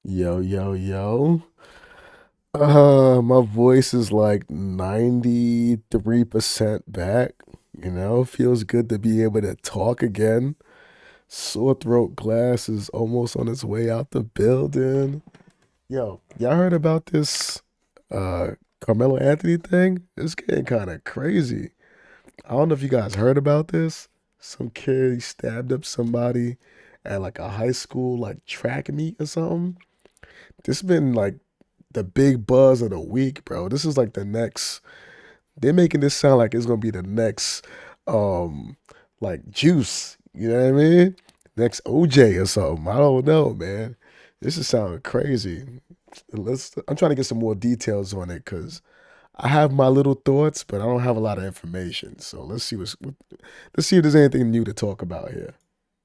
Yo, yo, yo. My voice is like 93% back. Feels good to be able to talk again. Sore throat glass is almost on its way out the building. Yo, y'all heard about this uh Carmelo Anthony thing? It's getting kind of crazy. I don't know if you guys heard about this. Some kid stabbed up somebody at like a high school like track meet or something. This has been like the big buzz of the week, bro. This is like the next. They're making this sound like it's gonna be the next, um, like Juice. You know what I mean? Next OJ or something. I don't know, man. This is sounding crazy. I'm trying to get some more details on it because I have my little thoughts, but I don't have a lot of information. So let's see if there's anything new to talk about here.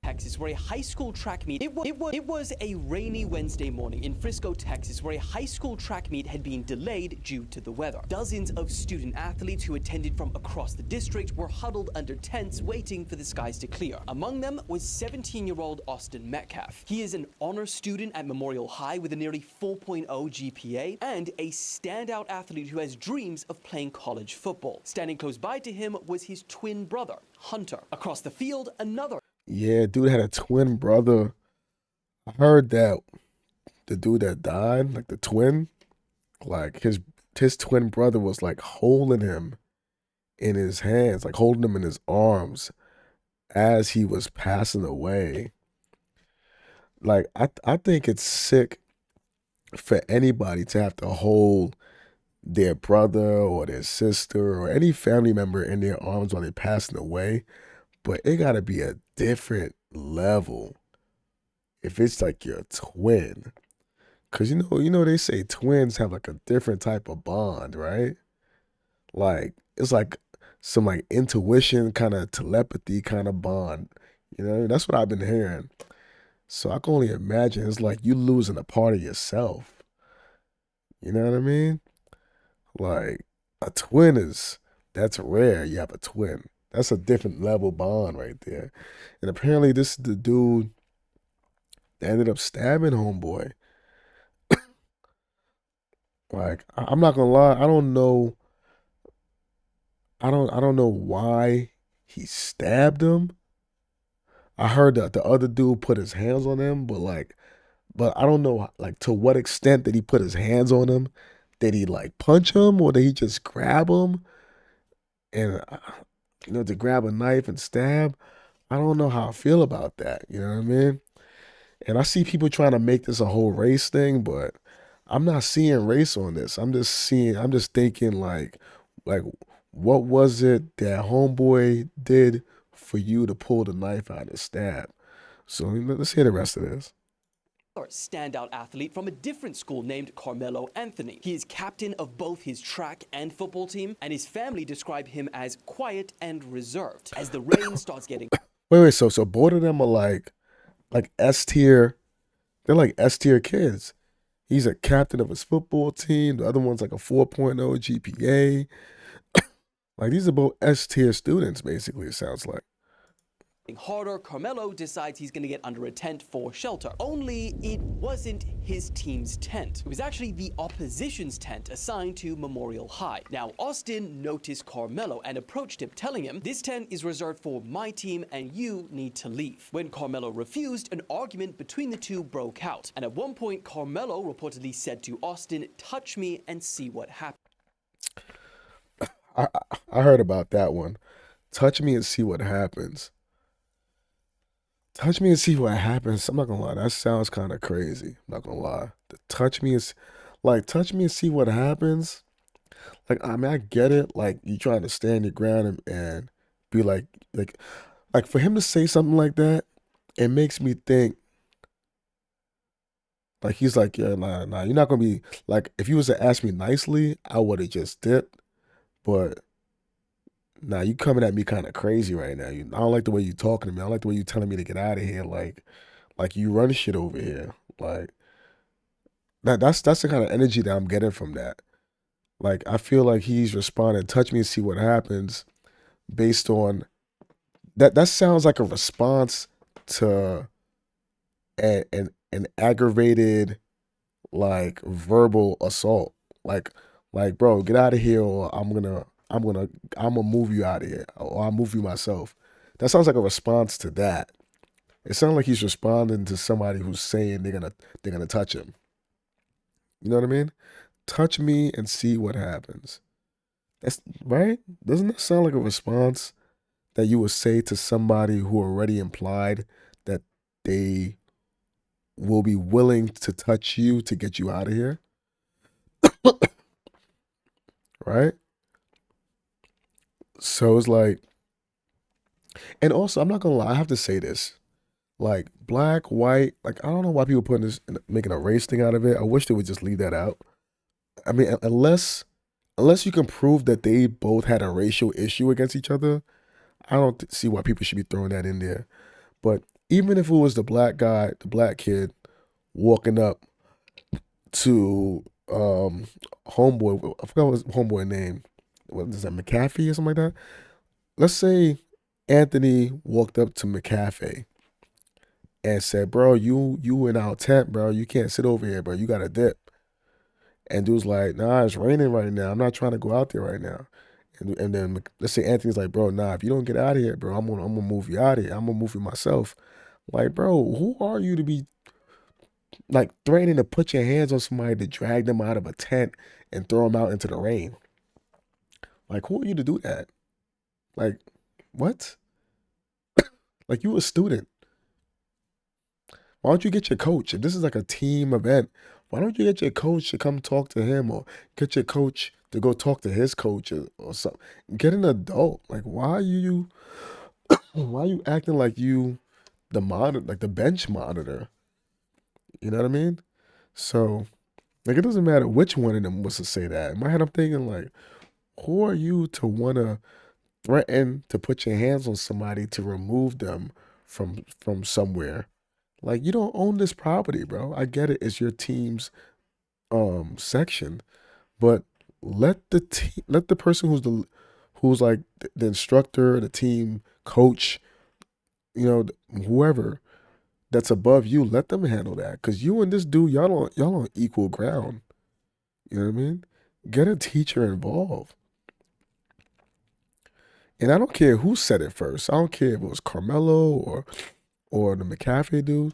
Texas, where a high school track meet. It was a rainy Wednesday morning in Frisco, Texas, where a high school track meet had been delayed due to the weather. Dozens of student athletes who attended from across the district were huddled under tents waiting for the skies to clear. Among them was 17-year-old Austin Metcalf. He is an honor student at Memorial High with a nearly 4.0 GPA and a standout athlete who has dreams of playing college football. Standing close by to him was his twin brother, Hunter. Across the field, another. Yeah, dude had a twin brother. I heard that the dude that died, like the twin, like his twin brother was like holding him in his hands, like holding him in his arms as he was passing away. Like I think it's sick for anybody to have to hold their brother or their sister or any family member in their arms while they're passing away, but it got to be a different level if it's like your twin. Cause they say twins have like a different type of bond, right? Like it's like some like intuition kind of telepathy kind of bond. That's what I've been hearing. So I can only imagine it's like you losing a part of yourself. You know what I mean? Like a twin is that's rare. You have a twin. That's a different level bond right there. And apparently this is the dude that ended up stabbing homeboy. Like I'm not gonna lie, I don't know why he stabbed him. I heard that the other dude put his hands on him, but I don't know like to what extent did he put his hands on him? Did he like punch him or did he just grab him and to grab a knife and stab? I don't know how I feel about that. You know what I mean? And I see people trying to make this a whole race thing, but I'm not seeing race on this. I'm just thinking like what was it that homeboy did for you to pull the knife out and stab? So let's hear the rest of this. Standout athlete from a different school named Karmelo Anthony. He is captain of both his track and football team, and his family describe him as quiet and reserved. As the rain starts getting Wait, so both of them are like S tier. They're like S tier kids. He's a captain of his football team. The other one's like a 4.0 GPA. Like these are both S tier students, basically. It sounds like. harder, Carmelo decides he's going to get under a tent for shelter. Only it wasn't his team's tent. It was actually the opposition's tent assigned to Memorial High. Now, Austin noticed Carmelo and approached him, telling him, "This tent is reserved for my team and you need to leave." When Carmelo refused, an argument between the two broke out. And at one point, Carmelo reportedly said to Austin, "Touch me and see what happens." I heard about that one. Touch me and see what happens. Touch me and see what happens. I'm not gonna lie, that sounds kind of crazy. I'm not gonna lie. The touch me and see what happens. Like I mean, I get it. Like you trying to stand your ground and be like like for him to say something like that, it makes me think like he's like, yeah, nah, you're not gonna be like if you was to ask me nicely, I would have just dipped. But nah, you coming at me kind of crazy right now. I don't like the way you talking to me. I don't like the way you telling me to get out of here. Like you run shit over here. Like that's the kind of energy that I'm getting from that. Like I feel like he's responding, touch me and see what happens based on that. That sounds like a response to an aggravated. like verbal assault. Like bro, get out of here or I'm gonna move you out of here or I'll move you myself. That sounds like a response to that. It sounds like he's responding to somebody who's saying they're gonna touch him. You know what I mean? Touch me and see what happens. That's right. Doesn't that sound like a response that you would say to somebody who already implied that they will be willing to touch you to get you out of here? Right? So it's like, and also, I'm not gonna lie, I have to say this. Like, black, white, like, I don't know why people putting this, making a race thing out of it. I wish they would just leave that out. I mean, unless you can prove that they both had a racial issue against each other, I don't see why people should be throwing that in there. But even if it was the black guy, the black kid walking up to homeboy, I forgot what his homeboy name. What is that, McAfee or something like that? Let's say Anthony walked up to McAfee and said, "Bro, you in our tent, bro. You can't sit over here, bro. You got to dip." And dude's like, "Nah, it's raining right now. I'm not trying to go out there right now." And then let's say Anthony's like, "Bro, nah, if you don't get out of here, bro, I'm gonna move you out of here. I'm gonna move you myself." Like, bro, who are you to be like threatening to put your hands on somebody to drag them out of a tent and throw them out into the rain? Like, who are you to do that? Like, what? Like, you a student. Why don't you get your coach? If this is like a team event, why don't you get your coach to come talk to him or get your coach to go talk to his coach or something? Get an adult. Like, why are you acting like you the monitor, like the bench monitor? You know what I mean? So, like, it doesn't matter which one of them was to say that. In my head, I'm thinking like, who are you to wanna threaten to put your hands on somebody to remove them from somewhere? Like, you don't own this property, bro. I get it. It's your team's section, but let the person who's like the instructor, the team coach, you know, whoever that's above you, let them handle that. Cause you and this dude, y'all on equal ground. You know what I mean? Get a teacher involved. And I don't care who said it first. I don't care if it was Carmelo or the McCaffrey dude.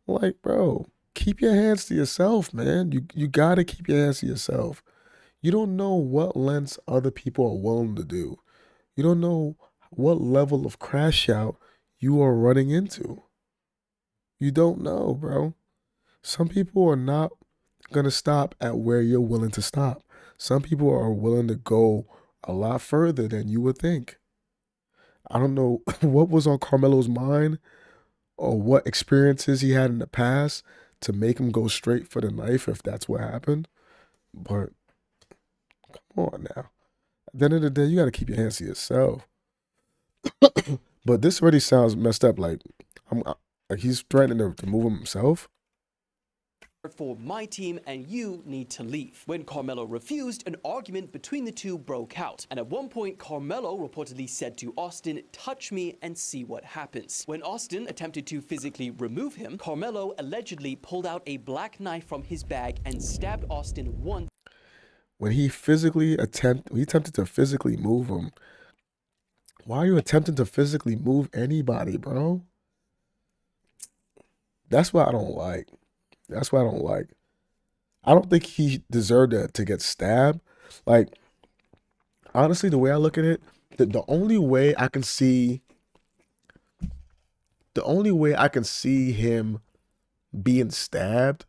Like, bro, keep your hands to yourself, man. You gotta keep your hands to yourself. You don't know what lengths other people are willing to do. You don't know what level of crash out you are running into. You don't know, bro. Some people are not gonna stop at where you're willing to stop. Some people are willing to go a lot further than you would think. I don't know what was on Carmelo's mind or what experiences he had in the past to make him go straight for the knife if that's what happened. But come on now. At the end of the day, you got to keep your hands to yourself. But this already sounds messed up. Like he's threatening to move him himself. For my team and you need to leave. When Karmelo refused, an argument between the two broke out. And at one point, Karmelo reportedly said to Austin, "Touch me and see what happens." When Austin attempted to physically remove him, Karmelo allegedly pulled out a black knife from his bag and stabbed Austin once. When he attempted to physically move him. Why are you attempting to physically move anybody, bro? That's what I don't like. That's what I don't like. I don't think he deserved to get stabbed. Like, honestly, the way I look at it, the only way I can see him being stabbed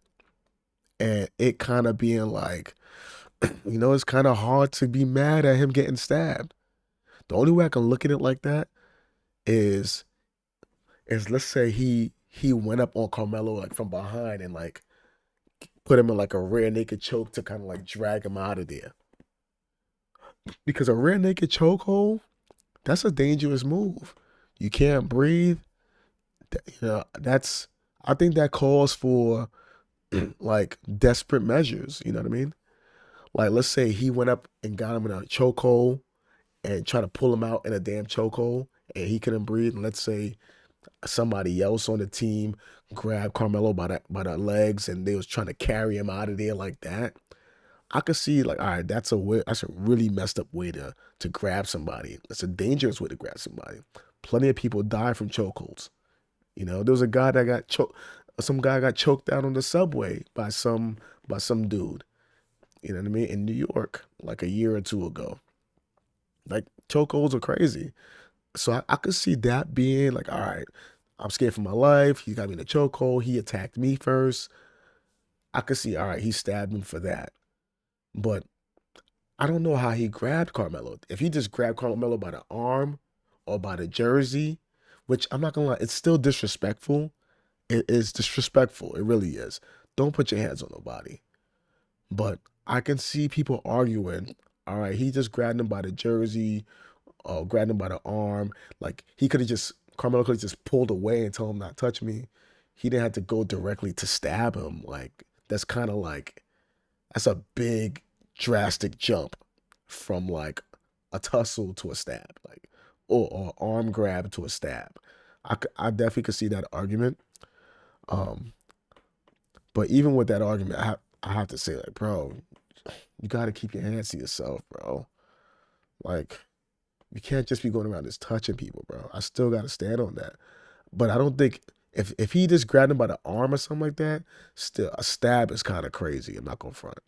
and it kind of being like, it's kind of hard to be mad at him getting stabbed. The only way I can look at it like that is let's say he went up on Carmelo like from behind and like put him in like a rear naked choke to kind of like drag him out of there. Because a rear naked chokehold, that's a dangerous move. You can't breathe. That's I think that calls for like desperate measures. You know what I mean? Like let's say he went up and got him in a chokehold and tried to pull him out in a damn chokehold and he couldn't breathe. And let's say somebody else on the team grabbed Carmelo by the legs and they was trying to carry him out of there like that. I could see like, all right, that's a really messed up way to grab somebody. That's a dangerous way to grab somebody. Plenty of people die from chokeholds. There was a guy that got choked. Some guy got choked out on the subway by some dude. You know what I mean? In New York, like a year or two ago. Like chokeholds are crazy. So I could see that being like, all right, I'm scared for my life. He got me in a chokehold. He attacked me first. I could see, all right, he stabbed him for that. But I don't know how he grabbed Carmelo. If he just grabbed Carmelo by the arm or by the jersey, which I'm not gonna lie, it's still disrespectful. It is disrespectful. It really is. Don't put your hands on nobody. But I can see people arguing, all right, he just grabbed him by the jersey or grabbed him by the arm. Like Carmelo could have just pulled away and told him not to touch me. He didn't have to go directly to stab him. Like that's kind of like that's a big drastic jump from like a tussle to a stab, like or arm grab to a stab. I definitely could see that argument. Um, but even with that argument, I have to say like, bro, you got to keep your hands to yourself, bro. Like you can't just be going around just touching people, bro. I still got to stand on that. But I don't think if he just grabbed him by the arm or something like that, still a stab is kind of crazy. I'm not gonna front.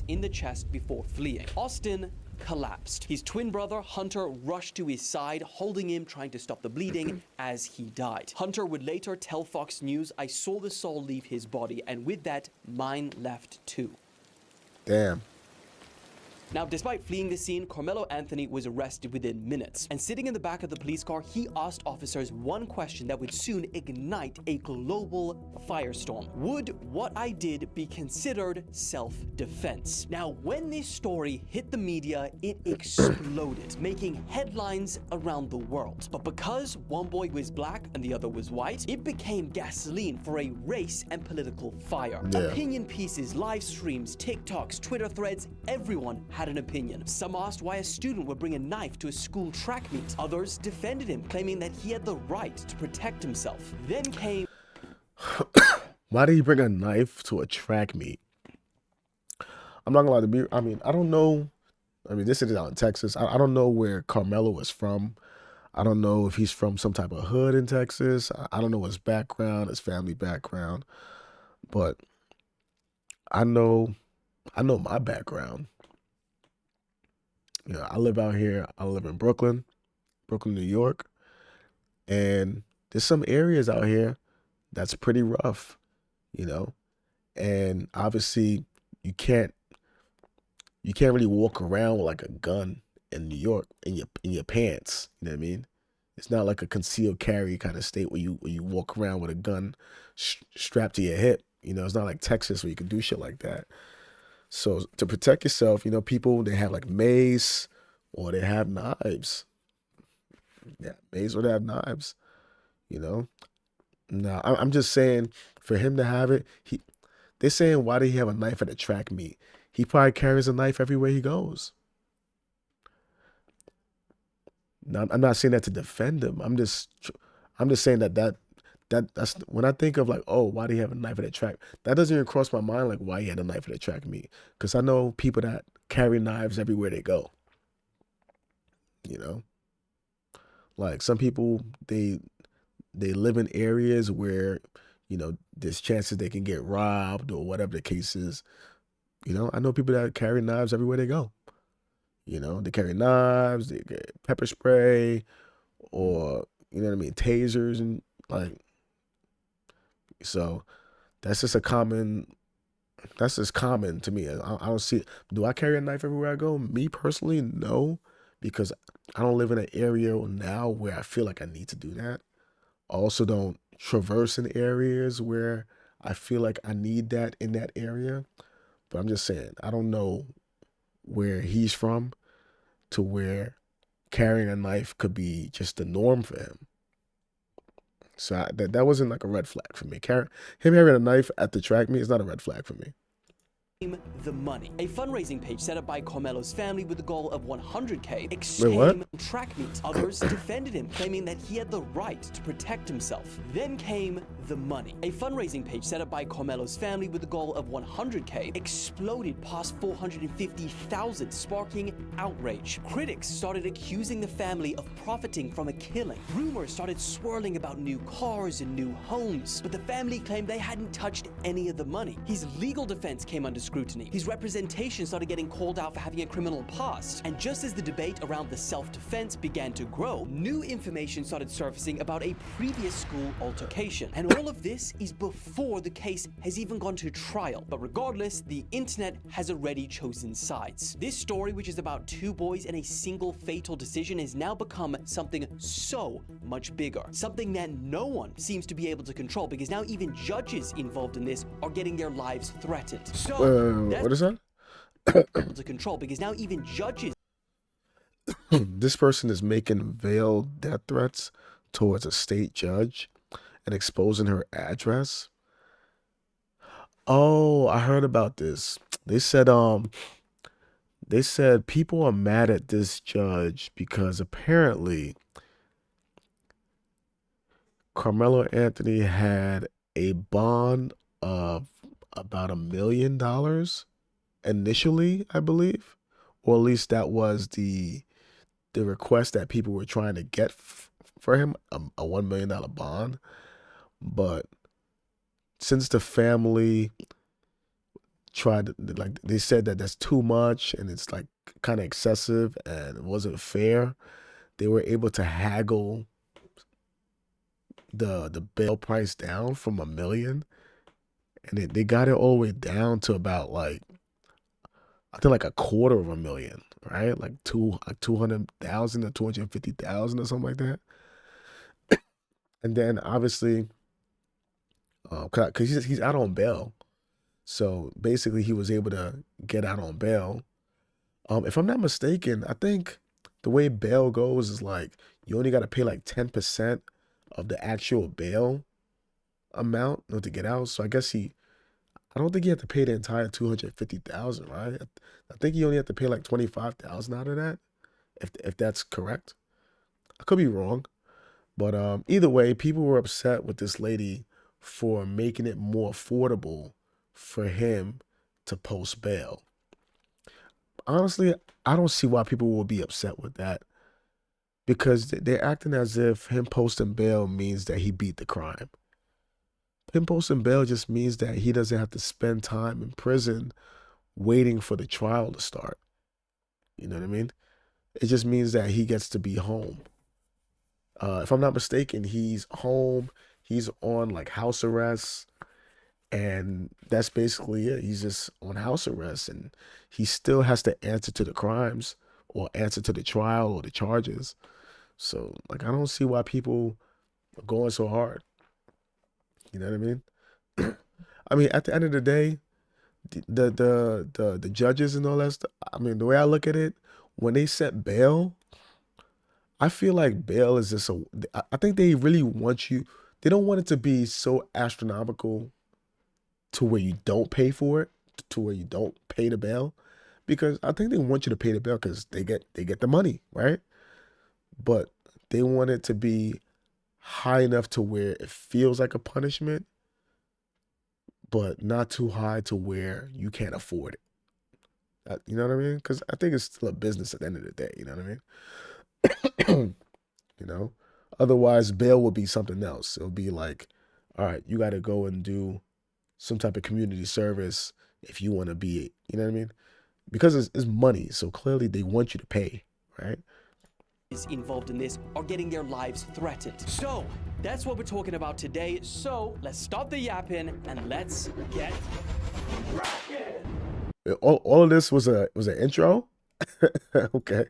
in the chest before fleeing. Austin collapsed. His twin brother, Hunter, rushed to his side, holding him, trying to stop the bleeding as he died. Hunter would later tell Fox News, "I saw the soul leave his body, and with that, mine left too." Damn. Now, despite fleeing the scene, Karmelo Anthony was arrested within minutes. And sitting in the back of the police car, he asked officers one question that would soon ignite a global firestorm. Would what I did be considered self-defense? Now, when this story hit the media, it exploded, making headlines around the world. But because one boy was black and the other was white, it became gasoline for a race and political fire. Yeah. Opinion pieces, live streams, TikToks, Twitter threads, everyone had an opinion. Some asked why a student would bring a knife to a school track meet. Others defended him, claiming that he had the right to protect himself. Then came Why did he bring a knife to a track meet? I'm not gonna lie to be. I mean, I don't know. I mean, this is out in Texas. I don't know where Carmelo is from. I don't know if he's from some type of hood in Texas. I don't know his background, his family background. But I know, I know my background. I live out here. I live in Brooklyn, New York, and there's some areas out here that's pretty rough, you know. And obviously, you can't you can't really walk around with like a gun in New York in your pants. You know what I mean? It's not like a concealed carry kind of state where you walk around with a gun strapped to your hip. It's not like Texas where you can do shit like that. So to protect yourself, people they have like mace or they have knives. Yeah, mace or they have knives. You know. No, I'm just saying for him to have it, they're saying why did he have a knife at a track meet? He probably carries a knife everywhere he goes. Now, I'm not saying that to defend him. I'm just saying that's when I think of like, oh, why do you have a knife at a track? That doesn't even cross my mind like why he had a knife at a track meet. Because I know people that carry knives everywhere they go. You know, like some people they live in areas where there's chances they can get robbed or whatever the case is. I know people that carry knives everywhere they go. They carry knives, they get pepper spray, or you know what I mean, tasers and like. So that's just a common. That's just common to me. I don't see. Do I carry a knife everywhere I go? Me personally, no, because I don't live in an area now where I feel like I need to do that. I also don't traverse in areas where I feel like I need that in that area. But I'm just saying, I don't know where he's from to where carrying a knife could be just the norm for him. So that wasn't like a red flag for me. Him carrying a knife at the track meet is not a red flag for me. the money. A fundraising page set up by Karmelo's family with the goal of 100K Wait, what? came track meet. Others defended him, claiming that he had the right to protect himself. Then came the money. A fundraising page set up by Karmelo's family with the goal of 100K exploded past 450,000, sparking outrage. Critics started accusing the family of profiting from a killing. Rumors started swirling about new cars and new homes, but the family claimed they hadn't touched any of the money. His legal defense came under scrutiny. His representation started getting called out for having a criminal past. And just as the debate around the self-defense began to grow, new information started surfacing about a previous school altercation. And all of this is before the case has even gone to trial. But regardless, the internet has already chosen sides. This story, which is about two boys and a single fatal decision, has now become something so much bigger. Something that no one seems to be able to control, because now even judges involved in this are getting their lives threatened. So What is that? to control, because now even judges This person is making veiled death threats towards a state judge and exposing her address. Oh, I heard about this. They said people are mad at this judge because apparently Karmelo Anthony had a bond of about $1 million initially, I believe, or at least that was the request that people were trying to get for him, a $1 million bond. But since the family tried to, like, they said that that's too much and it's like kind of excessive and it wasn't fair, they were able to haggle the bail price down from $1 million, and they got it all the way down to about, like, I think like $250,000, right? Like 200,000 or 250,000 or something like that. And then obviously, cause he's out on bail, so basically he was able to get out on bail. If I'm not mistaken, I think the way bail goes is like you only got to pay like 10% of the actual bail amount to get out. So I guess I don't think he had to pay the entire 250,000, right? I think he only had to pay like 25,000 out of that, if that's correct. I could be wrong, but either way, people were upset with this lady for making it more affordable for him to post bail. Honestly, I don't see why people will be upset with that, because they're acting as if him posting bail means that he beat the crime. Him posting bail just means that he doesn't have to spend time in prison waiting for the trial to start. You know what I mean? It just means that he gets to be home. If I'm not mistaken, he's home. He's on like house arrest, and that's basically it. He's just on house arrest, and he still has to answer to the crimes or answer to the trial or the charges. So, like, I don't see why people are going so hard. You know what I mean? I mean, at the end of the day, the judges and all that stuff. I mean, the way I look at it, when they set bail, I feel like bail is just I think they really want you. They don't want it to be so astronomical to where you don't pay for it, to where you don't pay the bail, because I think they want you to pay the bail because they get the money, right? But they want it to be high enough to where it feels like a punishment, but not too high to where you can't afford it. You know what I mean? Because I think it's still a business at the end of the day. You know what I mean? You know, otherwise bail would be something else. It'll be like, all right, you got to go and do some type of community service if you want to be, you know what I mean? Because it's money, so clearly they want you to pay, right? Involved in this are getting their lives threatened. So that's what we're talking about today. So let's stop the yapping and let's get rocking. All of this was an intro. Okay.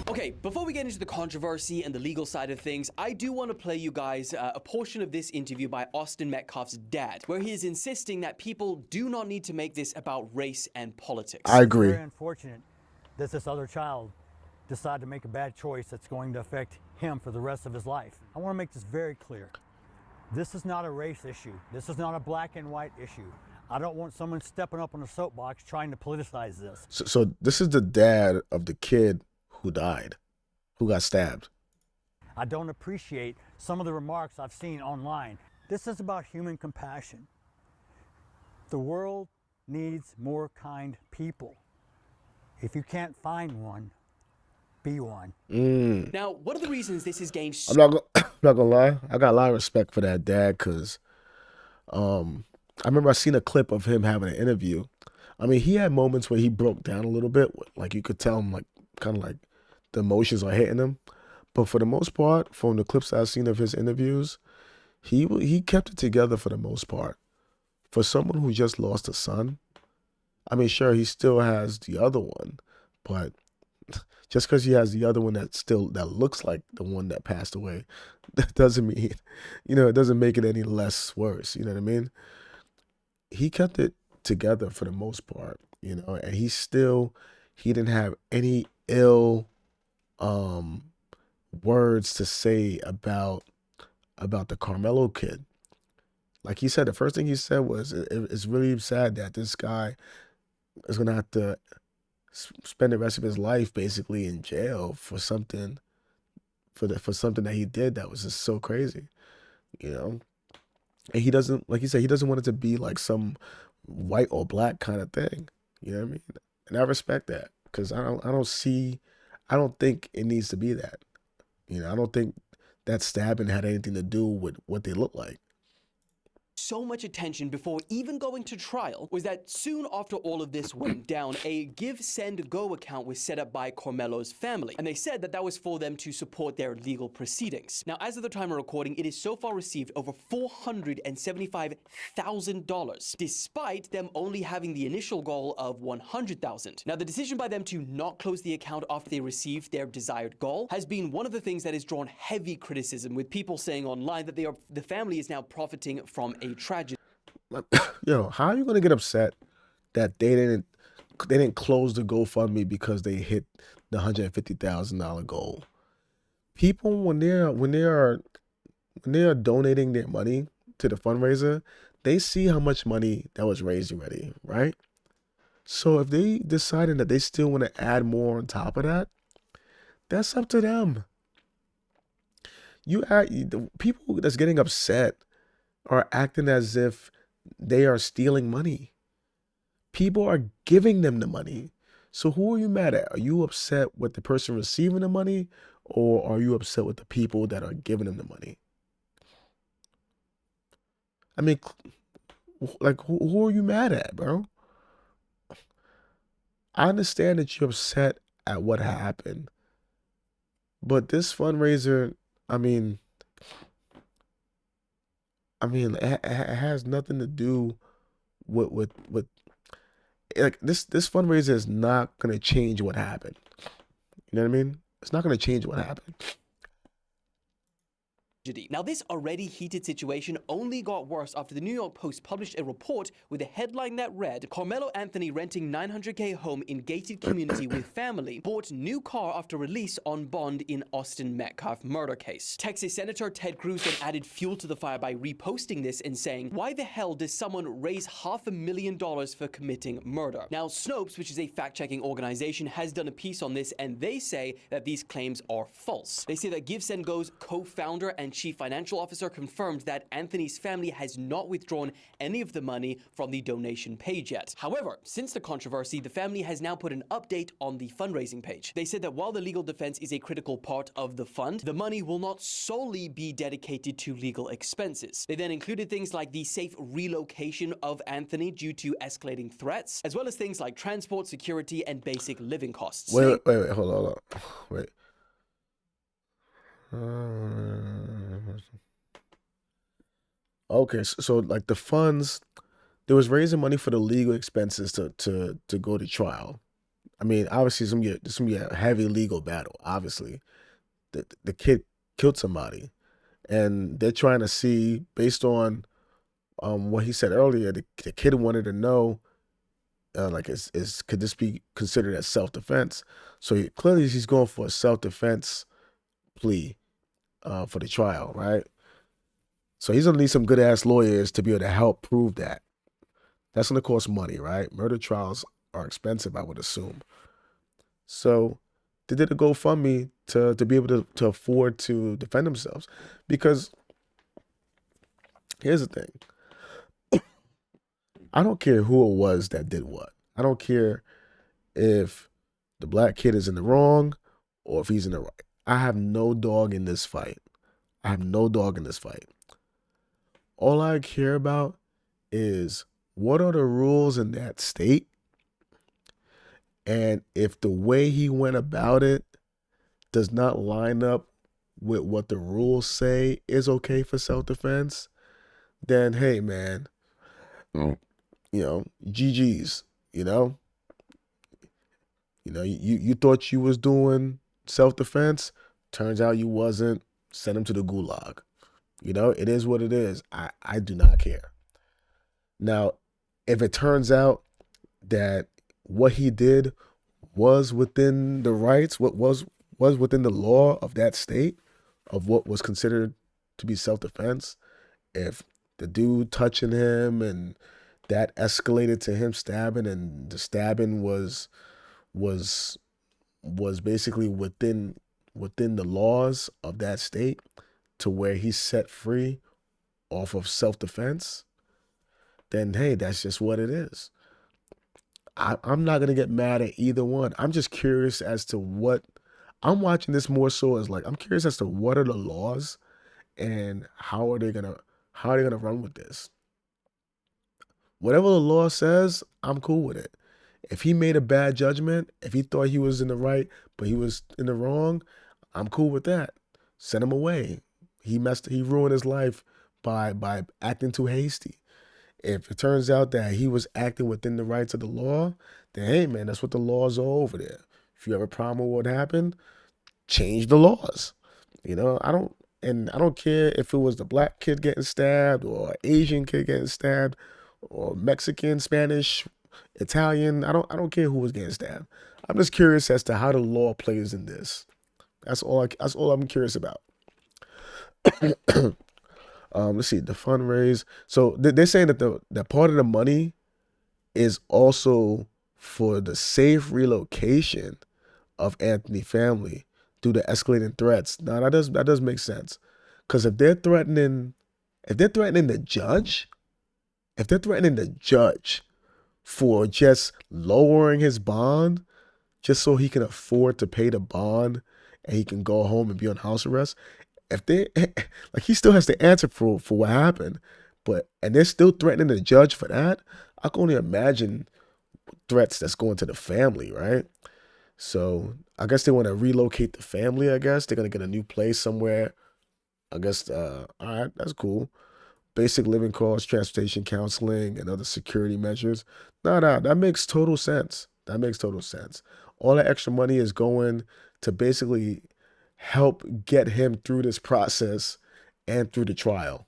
Okay, before we get into the controversy and the legal side of things, I do want to play you guys a portion of this interview by Austin Metcalf's dad, where he is insisting that people do not need to make this about race and politics. I agree. It's very unfortunate that this other child decided to make a bad choice that's going to affect him for the rest of his life. I want to make this very clear. This is not a race issue. This is not a black and white issue. I don't want someone stepping up on a soapbox trying to politicize this. So this is the dad of the kid who died, who got stabbed. I don't appreciate some of the remarks I've seen online. This is about human compassion. The world needs more kind people. If you can't find one, be one. Now, one of the reasons this has gained I'm not gonna lie. I got a lot of respect for that dad because I remember I seen a clip of him having an interview. I mean, he had moments where he broke down a little bit. Like you could tell him like kind of like the emotions are hitting him. But for the most part, from the clips I've seen of his interviews, he kept it together for the most part. For someone who just lost a son, I mean, sure, he still has the other one, but just because he has the other one that looks like the one that passed away, that doesn't mean, it doesn't make it any less worse. You know what I mean? He kept it together for the most part, and he didn't have any ill words to say about the Karmelo kid. Like he said, the first thing he said was, it's really sad that this guy is gonna have to spend the rest of his life basically in jail for something that he did that was just so crazy, And he doesn't, like he said, he doesn't want it to be like some white or black kind of thing. You know what I mean? And I respect that because I don't think it needs to be that. I don't think that stabbing had anything to do with what they look like. so much attention before even going to trial was that soon after all of this went down, a Give, Send, Go account was set up by Karmelo's family. And they said that was for them to support their legal proceedings. Now, as of the time of recording, it has so far received over $475,000, despite them only having the initial goal of $100,000. Now, the decision by them to not close the account after they received their desired goal has been one of the things that has drawn heavy criticism, with people saying online that the family is now profiting from a tragedy. How are you gonna get upset that they didn't close the GoFundMe because they hit the $150,000 goal? People, when they are donating their money to the fundraiser, they see how much money that was raised already, right? So if they decided that they still want to add more on top of that, that's up to them. The people that's getting upset are acting as if they are stealing money. People are giving them the money. So who are you mad at? Are you upset with the person receiving the money, or are you upset with the people that are giving them the money? I mean, like, who are you mad at, bro? I understand that you're upset at what happened, but this fundraiser, I mean, it has nothing to do with like this fundraiser is not gonna change what happened. You know what I mean? It's not gonna change what happened. Now, this already heated situation only got worse after the New York Post published a report with a headline that read, Karmelo Anthony renting $900K home in gated community with family, bought new car after release on bond in Austin Metcalf murder case. Texas Senator Ted Cruz then added fuel to the fire by reposting this and saying, why the hell does someone raise $500,000 for committing murder? Now, Snopes, which is a fact-checking organization, has done a piece on this, and they say that these claims are false. They say that Give, Send, Go's co-founder and chief financial officer confirmed that Anthony's family has not withdrawn any of the money from the donation page yet. However, since the controversy, the family has now put an update on the fundraising page. They said that while the legal defense is a critical part of the fund, the money will not solely be dedicated to legal expenses. They then included things like the safe relocation of Anthony due to escalating threats, as well as things like transport, security, and basic living costs. Wait, hold on. Wait. Okay, so like the funds, they was raising money for the legal expenses to go to trial. I mean, obviously, there's gonna be a heavy legal battle. Obviously, the kid killed somebody, and they're trying to see, based on what he said earlier, the kid wanted to know, like, could this be considered as self-defense? So clearly, he's going for a self-defense plea for the trial, right? So he's gonna need some good ass lawyers to be able to help prove that. That's gonna cost money, right? Murder trials are expensive, I would assume. So they did a GoFundMe to be able to afford to defend themselves. Because here's the thing. I don't care who it was that did what. I don't care if the black kid is in the wrong or if he's in the right. I have no dog in this fight. I have no dog in this fight. All I care about is what are the rules in that state, and if the way he went about it does not line up with what the rules say is okay for self-defense, then hey man, GG's, you thought you was doing self-defense, turns out you wasn't, send him to the gulag. It is what it is. I do not care. Now, if it turns out that what he did was within the rights, what was within the law of that state, of what was considered to be self-defense, if the dude touching him and that escalated to him stabbing, and the stabbing was basically within the laws of that state, to where he's set free off of self-defense, then hey, that's just what it is. I'm not gonna get mad at either one. I'm just curious as to what I'm watching this more so as, like, I'm curious as to what are the laws and how are they gonna run with this. Whatever the law says, I'm cool with it. If he made a bad judgment, if he thought he was in the right but he was in the wrong, I'm cool with that. Send him away. He ruined his life by acting too hasty. If it turns out that he was acting within the rights of the law, then hey man, that's what the laws are over there. If you have a problem with what happened, change the laws. I don't care if it was the black kid getting stabbed or an Asian kid getting stabbed or Mexican, Spanish, Italian. I don't care who was getting stabbed. I'm just curious as to how the law plays in this. That's all I'm curious about. Let's see, the fundraise. So they're saying that that part of the money is also for the safe relocation of Anthony family due to escalating threats. Now that does make sense, because if they're threatening the judge, for just lowering his bond, just so he can afford to pay the bond and he can go home and be on house arrest. If they like, he still has to answer for what happened, and they're still threatening the judge for that. I can only imagine threats that's going to the family, right? So I guess they want to relocate the family. I guess they're gonna get a new place somewhere. I guess all right, that's cool. Basic living costs, transportation, counseling, and other security measures. No, that makes total sense. That makes total sense. All that extra money is going to basically help get him through this process and through the trial.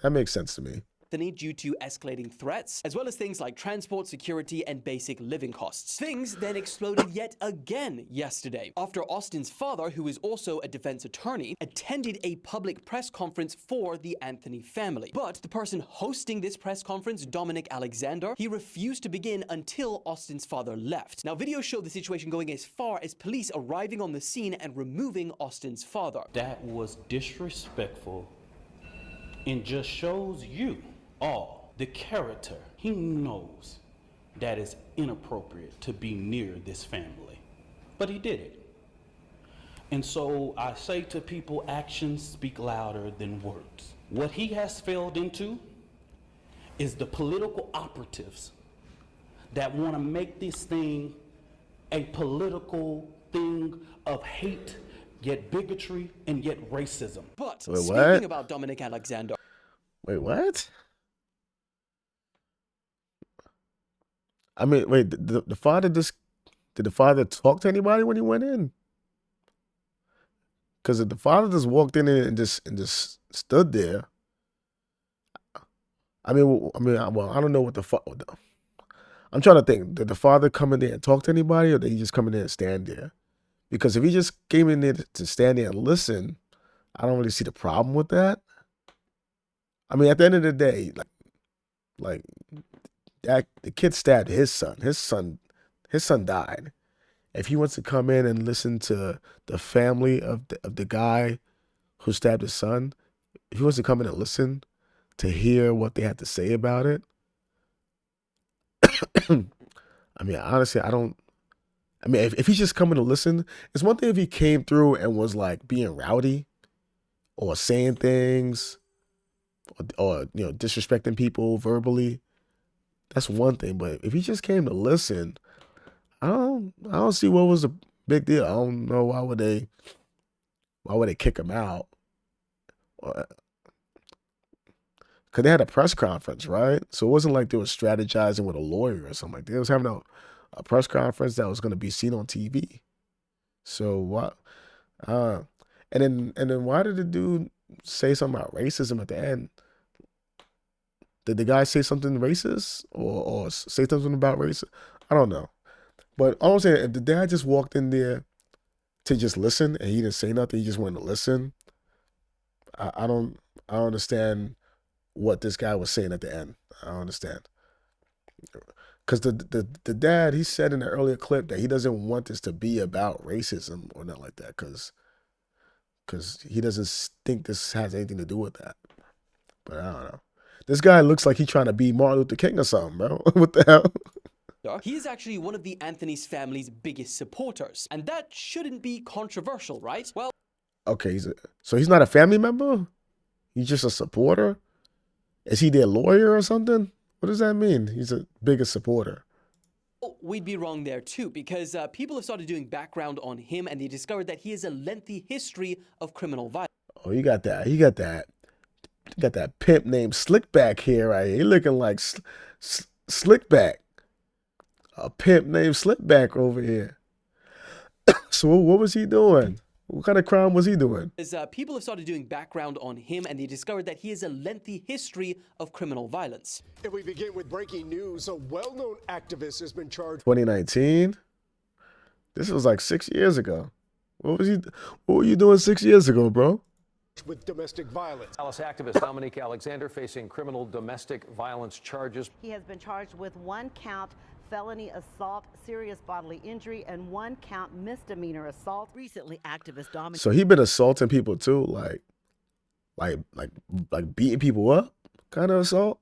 That makes sense to me. Due to escalating threats, as well as things like transport, security, and basic living costs. Things then exploded yet again yesterday, after Austin's father, who is also a defense attorney, attended a public press conference for the Anthony family. But the person hosting this press conference, Dominic Alexander, he refused to begin until Austin's father left. Now, videos show the situation going as far as police arriving on the scene and removing Austin's father. That was disrespectful and just shows you all the character. He knows that it's inappropriate to be near this family, but he did it. And so I say to people, actions speak louder than words. What he has failed into is the political operatives that want to make this thing a political thing of hate, yet bigotry, and yet racism. But speaking about Dominic Alexander. Wait, what? I mean, wait, the father did the father talk to anybody when he went in? Because if the father just walked in and just stood there, I mean, well, I don't know what the I'm trying to think. Did the father come in there and talk to anybody, or did he just come in there and stand there? Because if he just came in there to stand there and listen, I don't really see the problem with that. I mean, at the end of the day, like that the kid stabbed his son. His son died. If he wants to come in and listen to the family of the guy who stabbed his son, if he wants to come in and listen to hear what they had to say about it, I mean, honestly, I don't. I mean, if he's just coming to listen, it's one thing if he came through and was like being rowdy or saying things or disrespecting people verbally. That's one thing. But if he just came to listen, I don't see what was the big deal. I don't know why would they kick him out? Because they had a press conference, right? So it wasn't like they were strategizing with a lawyer or something like that. They was having a press conference that was going to be seen on TV. So what? Uh, and then why did the dude say something about racism at the end? Did the guy say something racist or say something about racism? I don't know. But all I'm saying, if the dad just walked in there to just listen and he didn't say nothing, he just wanted to listen, I don't understand what this guy was saying at the end. I don't understand. Because the dad, he said in the earlier clip that he doesn't want this to be about racism or nothing like that because he doesn't think this has anything to do with that. But I don't know. This guy looks like he's trying to be Martin Luther King or something, bro. What the hell? He is actually one of the Anthony's family's biggest supporters, and that shouldn't be controversial, right? Well, Okay, so he's not a family member? He's just a supporter? Is he their lawyer or something? What does that mean? He's a biggest supporter. we'd be wrong there too, because people have started doing background on him, and they discovered that he has a lengthy history of criminal violence. Oh, you got that. You got that pimp named Slickback here, right here. He looking like Slickback. A pimp named Slickback over here. So what was he doing? What kind of crime was he doing? As people have started doing background on him, and they discovered that he has a lengthy history of criminal violence. And we begin with breaking news. A well-known activist has been charged. 2019? This was like 6 years ago. What were you doing 6 years ago, bro? With domestic violence. Dallas activist Dominique Alexander facing criminal domestic violence charges. He has been charged with 1 count felony assault, serious bodily injury, and 1 count misdemeanor assault. Recently, activist Dominique. So he been assaulting people too, like beating people up, kind of assault.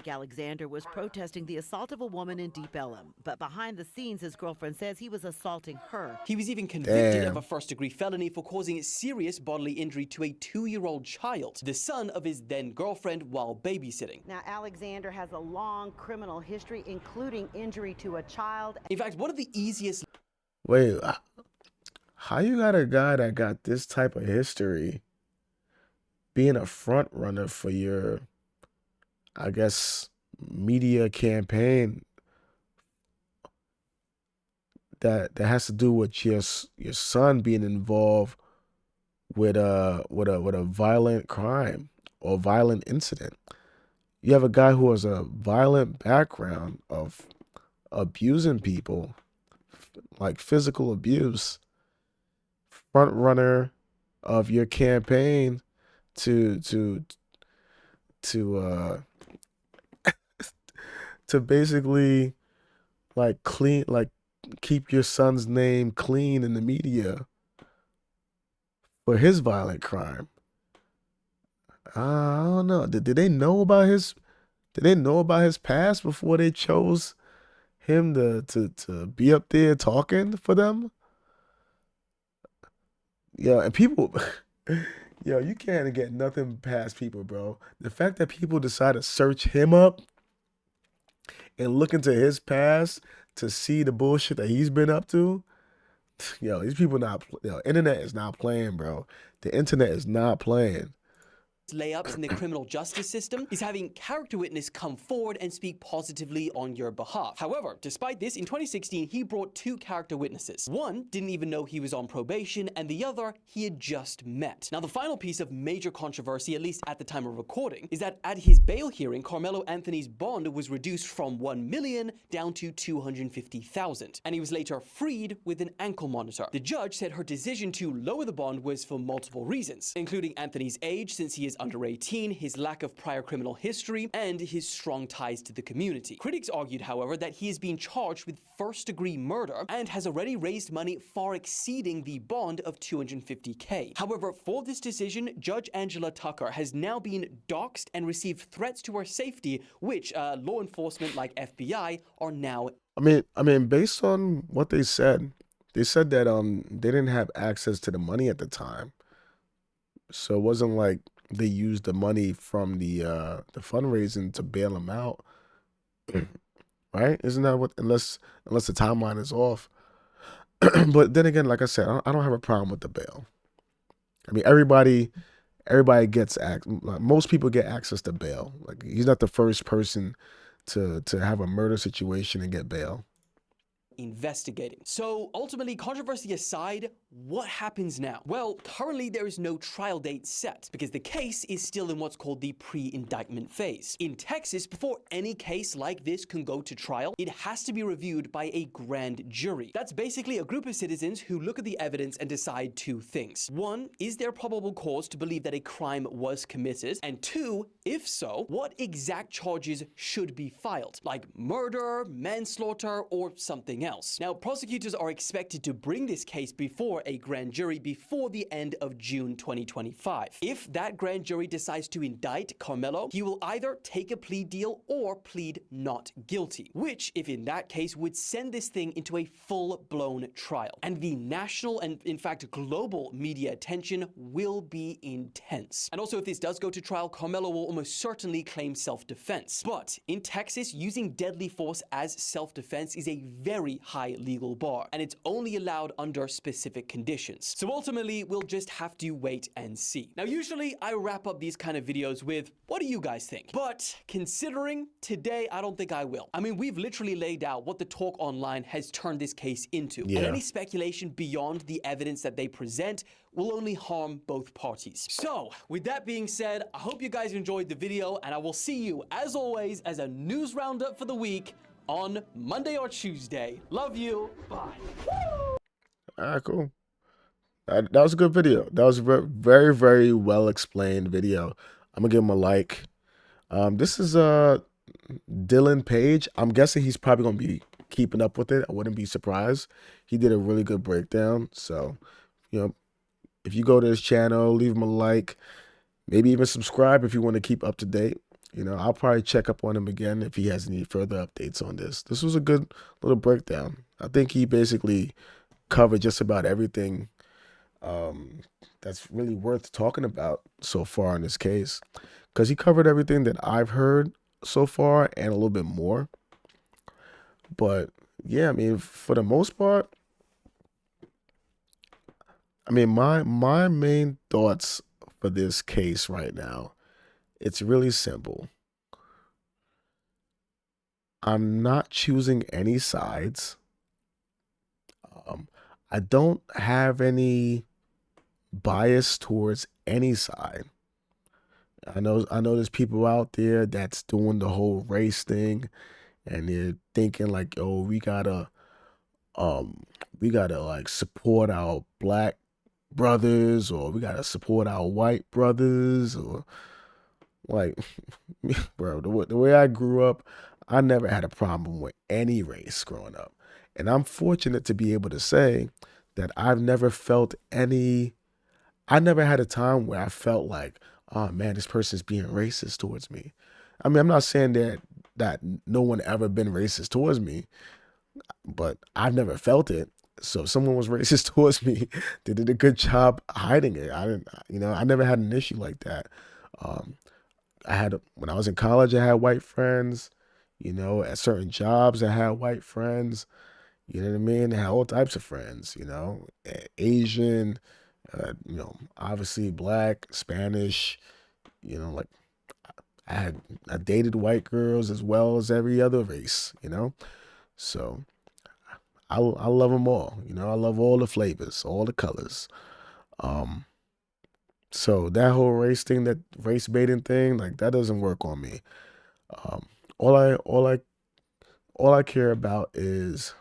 Alexander was protesting the assault of a woman in Deep Ellum, but behind the scenes, his girlfriend says he was assaulting her. He was even convicted Damn. of a first-degree felony for causing serious bodily injury to a 2-year-old child, the son of his then-girlfriend, while babysitting. Now, Alexander has a long criminal history, including injury to a child. In fact, one of the easiest Wait, how you got a guy that got this type of history being a front runner for your, I guess, media campaign that has to do with your son being involved with a violent crime or violent incident? You have a guy who has a violent background of abusing people, like physical abuse, front runner of your campaign to basically like keep your son's name clean in the media for his violent crime. I don't know. Did they know about his past before they chose him to be up there talking for them? Yeah, and people yo, you can't get nothing past people, bro. The fact that people decide to search him up and look into his past to see the bullshit that he's been up to, yo, these people internet is not playing, bro. The internet is not playing. layups in the criminal justice system is having character witness come forward and speak positively on your behalf. However, despite this, in 2016, he brought 2 character witnesses. One didn't even know he was on probation, and the other he had just met. Now, the final piece of major controversy, at least at the time of recording, is that at his bail hearing, Karmelo Anthony's bond was reduced from $1 million down to $250,000, and he was later freed with an ankle monitor. The judge said her decision to lower the bond was for multiple reasons, including Anthony's age, since he is under 18, his lack of prior criminal history, and his strong ties to the community. Critics argued, however, that he is being charged with first-degree murder and has already raised money far exceeding the bond of $250K. However, for this decision, Judge Angela Tucker has now been doxxed and received threats to her safety, which law enforcement like FBI are now. I mean, based on what they said that they didn't have access to the money at the time, so it wasn't like they used the money from the fundraising to bail him out, right? Isn't that what? Unless the timeline is off. But then again, like I said, I don't have a problem with the bail. I mean, everybody gets most people get access to bail. Like, he's not the first person to have a murder situation and get bail. Investigating. So ultimately, controversy aside, what happens now? Well, currently there is no trial date set because the case is still in what's called the pre-indictment phase. In Texas, before any case like this can go to trial, it has to be reviewed by a grand jury. That's basically a group of citizens who look at the evidence and decide two things. One, is there probable cause to believe that a crime was committed? And two, if so, what exact charges should be filed? Like murder, manslaughter, or something else. Now, prosecutors are expected to bring this case before a grand jury before the end of June 2025. If that grand jury decides to indict Karmelo, he will either take a plea deal or plead not guilty, which, if in that case, would send this thing into a full-blown trial. And the national and, in fact, global media attention will be intense. And also, if this does go to trial, Karmelo will almost certainly claim self-defense. But in Texas, using deadly force as self-defense is a very high legal bar, and it's only allowed under specific conditions. So ultimately, we'll just have to wait and see. Now, usually I wrap up these kind of videos with, what do you guys think? But considering today, I don't think I will. I mean, we've literally laid out what the talk online has turned this case into. Yeah. And any speculation beyond the evidence that they present will only harm both parties. So, with that being said, I hope you guys enjoyed the video, and I will see you, as always, as a news roundup for the week on Monday or Tuesday. Love you. Bye. All right, cool. That was a good video. That was a very, very well explained video. I'm gonna give him a like. This is Dylan Page. I'm guessing he's probably gonna be keeping up with it. I wouldn't be surprised. He did a really good breakdown. So, if you go to his channel, leave him a like, maybe even subscribe if you want to keep up to date. I'll probably check up on him again if he has any further updates on this. This was a good little breakdown. I think he basically covered just about everything that's really worth talking about so far in this case, because he covered everything that I've heard so far and a little bit more. But yeah, I mean, for the most part, I mean, my main thoughts for this case right now, it's really simple. I'm not choosing any sides. I don't have any bias towards any side. I know there's people out there that's doing the whole race thing, and they're thinking like, oh, we gotta like support our black brothers, or we gotta support our white brothers, or like, bro, the way I grew up, I never had a problem with any race growing up. And I'm fortunate to be able to say that I never had a time where I felt like, oh man, this person's being racist towards me. I mean, I'm not saying that no one ever been racist towards me, but I've never felt it. So if someone was racist towards me, they did a good job hiding it. I never had an issue like that. When I was in college, I had white friends. At certain jobs, I had white friends. You know what I mean? I had all types of friends. Asian, obviously black, Spanish. Like I dated white girls as well as every other race. So I love them all. I love all the flavors, all the colors. So that whole race baiting thing, like, that doesn't work on me. All I care about is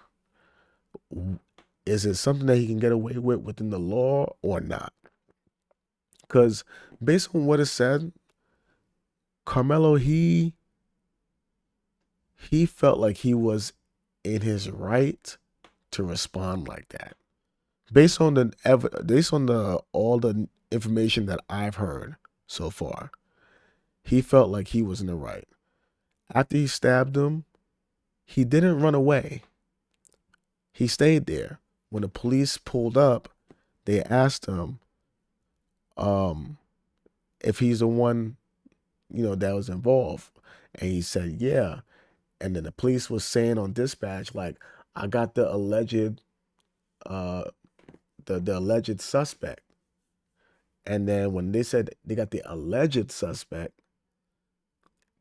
it something that he can get away with within the law or not? Because based on what it said, Carmelo, he felt like he was in his right to respond like that. Based on the all the information that I've heard so far, he felt like he was in the right. After he stabbed him, he didn't run away. He stayed there. When the police pulled up, they asked him if he's the one, that was involved. And he said, yeah. And then the police was saying on dispatch, like, I got the alleged the alleged suspect. And then when they said they got the alleged suspect,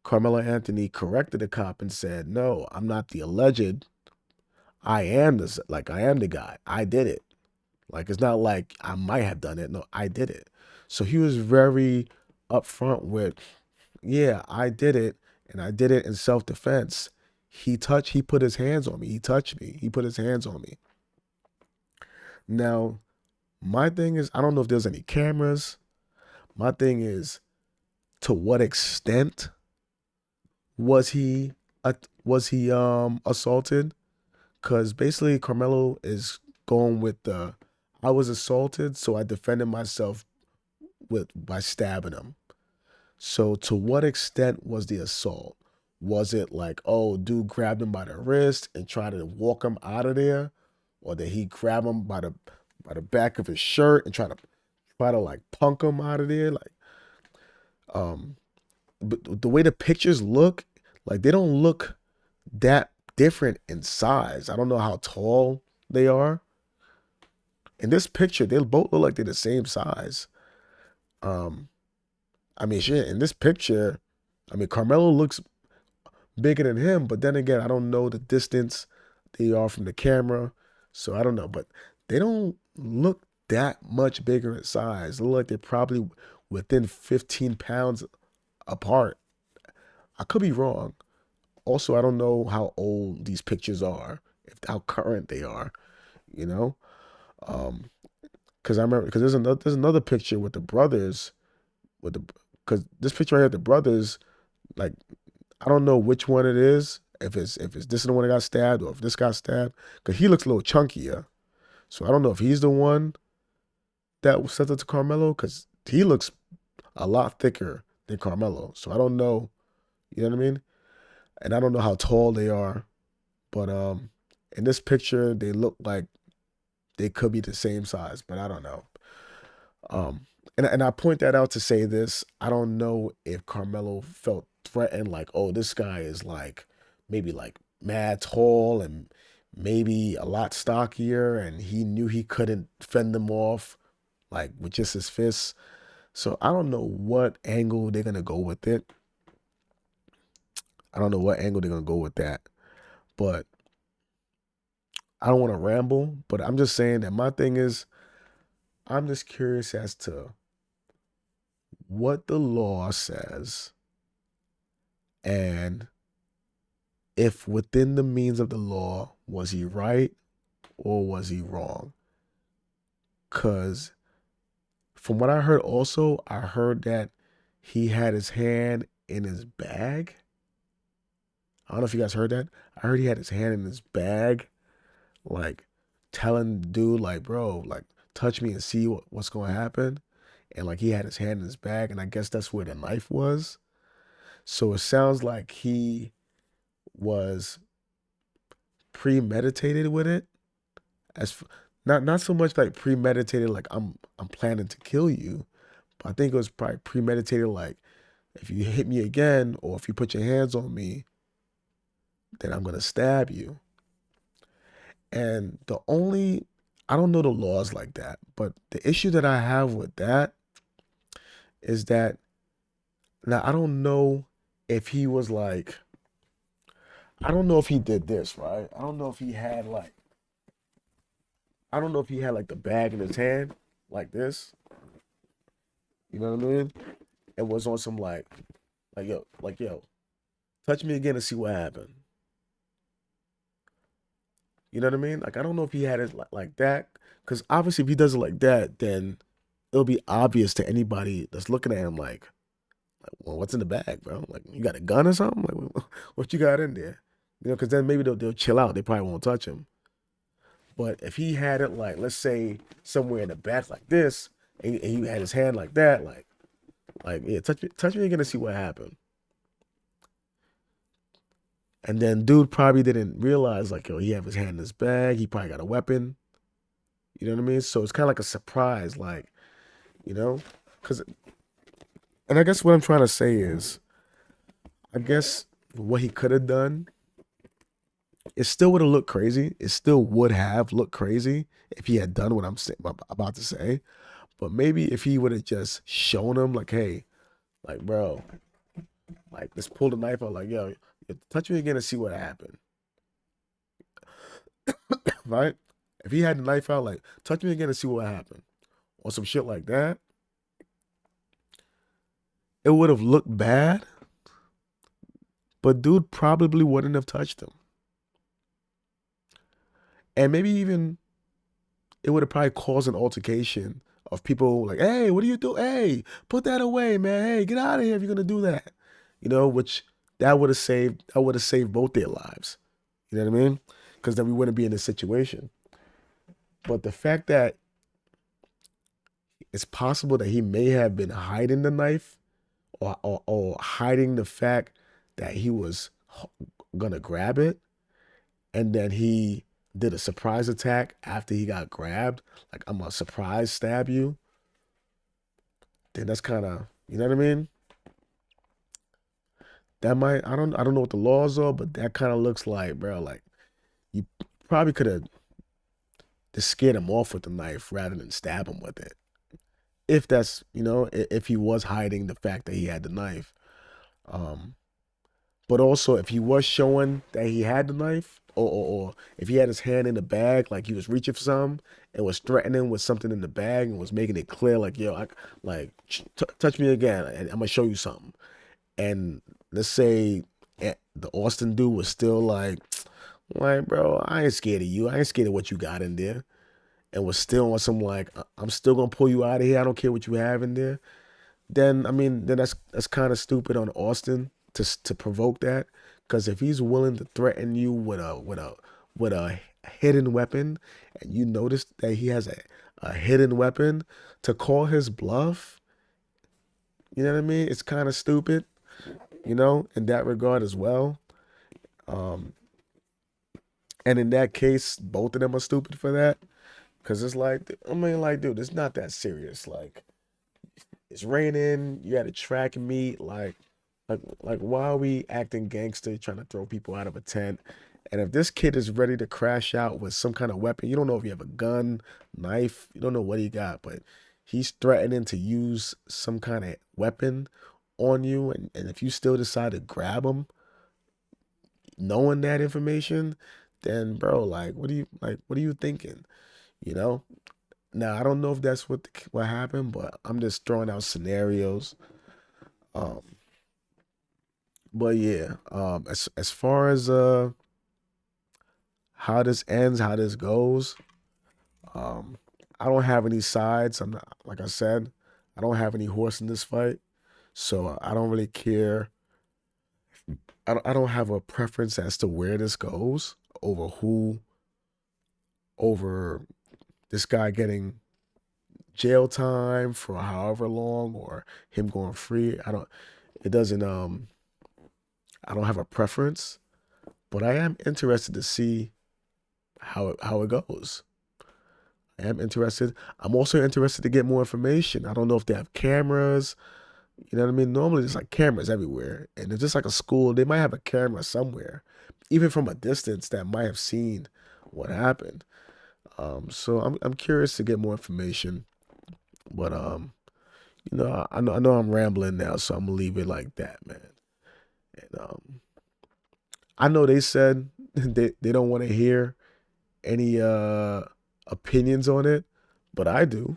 Karmelo Anthony corrected the cop and said, no, I'm not the alleged. I am the guy. I did it. Like, it's not like I might have done it. No, I did it. So he was very upfront with, yeah, I did it, and I did it in self-defense. He put his hands on me. He touched me. He put his hands on me. Now, my thing is, I don't know if there's any cameras. My thing is, to what extent was he assaulted? Because basically Carmelo is going with I was assaulted, so I defended myself by stabbing him. So to what extent was the assault? Was it like, oh, dude grabbed him by the wrist and tried to walk him out of there? Or did he grab him by the back of his shirt and try to like punk him out of there? Like, but the way the pictures look, like, they don't look that different in size. I don't know how tall they are. In this picture, they both look like they're the same size. I mean, shit, in this picture, I mean, Carmelo looks bigger than him, but then again, I don't know the distance they are from the camera, so I don't know. But they don't look that much bigger in size. They look like they're probably within 15 pounds apart. I could be wrong. Also, I don't know how old these pictures are, how current they are, you know? Because I remember, because there's another picture with the brothers, because this picture right here, the brothers, like, I don't know which one it is, if it's this is the one that got stabbed or if this got stabbed, because he looks a little chunkier. So I don't know if he's the one that was sent it to Carmelo, because he looks a lot thicker than Carmelo. So I don't know, you know what I mean? And I don't know how tall they are, but in this picture they look like they could be the same size, but I don't know. And I point that out to say this: I don't know if Carmelo felt threatened, like, oh, this guy is like maybe like mad tall and maybe a lot stockier, and he knew he couldn't fend them off like with just his fists. So I don't know what angle they're gonna go with it. I don't know what angle they're gonna go with that, but I don't want to ramble. But I'm just saying that my thing is, I'm just curious as to what the law says and if within the means of the law, was he right or was he wrong? Because from what I heard also, I heard that he had his hand in his bag. I don't know if you guys heard that. I heard he had his hand in his bag, like telling the dude, like, bro, like, touch me and see what's going to happen. And like he had his hand in his bag, and I guess that's where the knife was. So it sounds like he was premeditated with it. Not so much like premeditated, like I'm planning to kill you, but I think it was probably premeditated, like, if you hit me again or if you put your hands on me, then I'm gonna stab you. And I don't know the laws like that, but the issue that I have with that is that now I don't know if he was like, I don't know if he did this, right? I don't know if he had like the bag in his hand like this. You know what I mean? It was on some like yo, touch me again and see what happened. You know what I mean? Like, I don't know if he had it like that, because obviously if he does it like that, then it'll be obvious to anybody that's looking at him like, well, what's in the bag, bro? Like, you got a gun or something? Like, what you got in there? You know, because then maybe they'll chill out. They probably won't touch him. But if he had it like, let's say, somewhere in the back like this, and he had his hand like that, like yeah, touch me again to see what happened. And then dude probably didn't realize like, yo, he have his hand in his bag. He probably got a weapon. You know what I mean? So it's kind of like a surprise, like, you know, because, and I guess what I'm trying to say is, I guess what he could have done, it still would have looked crazy. It still would have looked crazy if he had done what I'm about to say. But maybe if he would have just shown him, like, hey, like, bro, like, let's pull the knife out, like, yo, touch me again and see what happened, right? If he had the knife out, like, touch me again and see what happened, or some shit like that, it would have looked bad, but dude probably wouldn't have touched him. And maybe even it would have probably caused an altercation of people like, hey, what do you do? Hey, put that away, man. Hey, get out of here if you're gonna do that. You know, which that would have saved both their lives. You know what I mean? Because then we wouldn't be in this situation. But the fact that it's possible that he may have been hiding the knife, or hiding the fact that he was gonna grab it, and then he did a surprise attack after he got grabbed, like, I'm gonna surprise stab you, then that's kind of, you know what I mean? That might, I don't know what the laws are, but that kind of looks like, bro, like, you probably could have just scared him off with the knife rather than stab him with it. If that's, you know, if he was hiding the fact that he had the knife. Um, But also, if he was showing that he had the knife, or if he had his hand in the bag, like he was reaching for something and was threatening with something in the bag and was making it clear, like, yo, like, touch me again, and I'm gonna show you something. And let's say the Austin dude was still like, bro, I ain't scared of you. I ain't scared of what you got in there. And was still on some like, I'm still gonna pull you out of here. I don't care what you have in there. Then I mean, then that's kind of stupid on Austin to provoke that, because if he's willing to threaten you with a hidden weapon, and you notice that he has a hidden weapon to call his bluff, you know what I mean? It's kind of stupid, you know, in that regard as well. Um, and in that case, both of them are stupid for that, because it's like, I mean, like, dude, it's not that serious. Like, it's raining, you had a track meet, like, why are we acting gangster, trying to throw people out of a tent? And if this kid is ready to crash out with some kind of weapon, you don't know if you have a gun, knife, you don't know what he got, but he's threatening to use some kind of weapon on you. And if you still decide to grab him, knowing that information, then bro, like, what are you thinking? You know? Now, I don't know if that's what happened, but I'm just throwing out scenarios. Um, but yeah, as far as how this ends, how this goes, um, I don't have any sides. I'm not, like I said, I don't have any horse in this fight, so I don't really care. I don't have a preference as to where this goes over over this guy getting jail time for however long or him going free. It doesn't, I don't have a preference, but I am interested to see how it goes. I am interested. I'm also interested to get more information. I don't know if they have cameras. You know what I mean? Normally there's like cameras everywhere. And it's just like a school, they might have a camera somewhere, even from a distance, that might have seen what happened. So I'm curious to get more information. But I know I'm rambling now, so I'm gonna leave it like that, man. And I know they said they don't want to hear any opinions on it, but I do.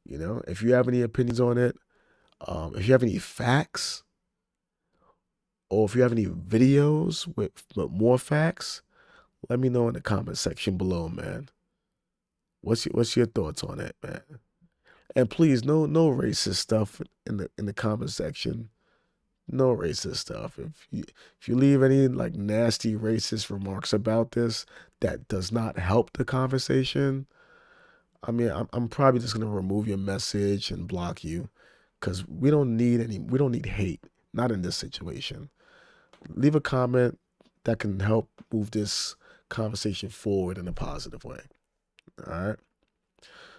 You know, if you have any opinions on it, if you have any facts, or if you have any videos with more facts, let me know in the comment section below, man. What's your thoughts on it, man? And please, no racist stuff in the comment section. No racist stuff. If you leave any like nasty racist remarks about this that does not help the conversation, I mean, I'm probably just gonna remove your message and block you, because we don't need hate. Not in this situation. Leave a comment that can help move this conversation forward in a positive way. All right.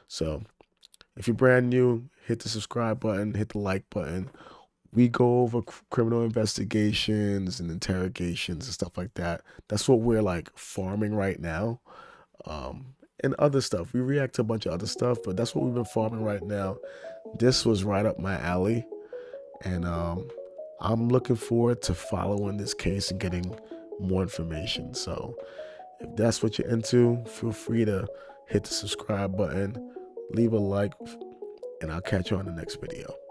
So if you're brand new, hit the subscribe button, hit the like button. We go over criminal investigations and interrogations and stuff like that. That's what we're like farming right now. And other stuff. We react to a bunch of other stuff, but that's what we've been farming right now. This was right up my alley. And I'm looking forward to following this case and getting more information. So if that's what you're into, feel free to hit the subscribe button, leave a like, and I'll catch you on the next video.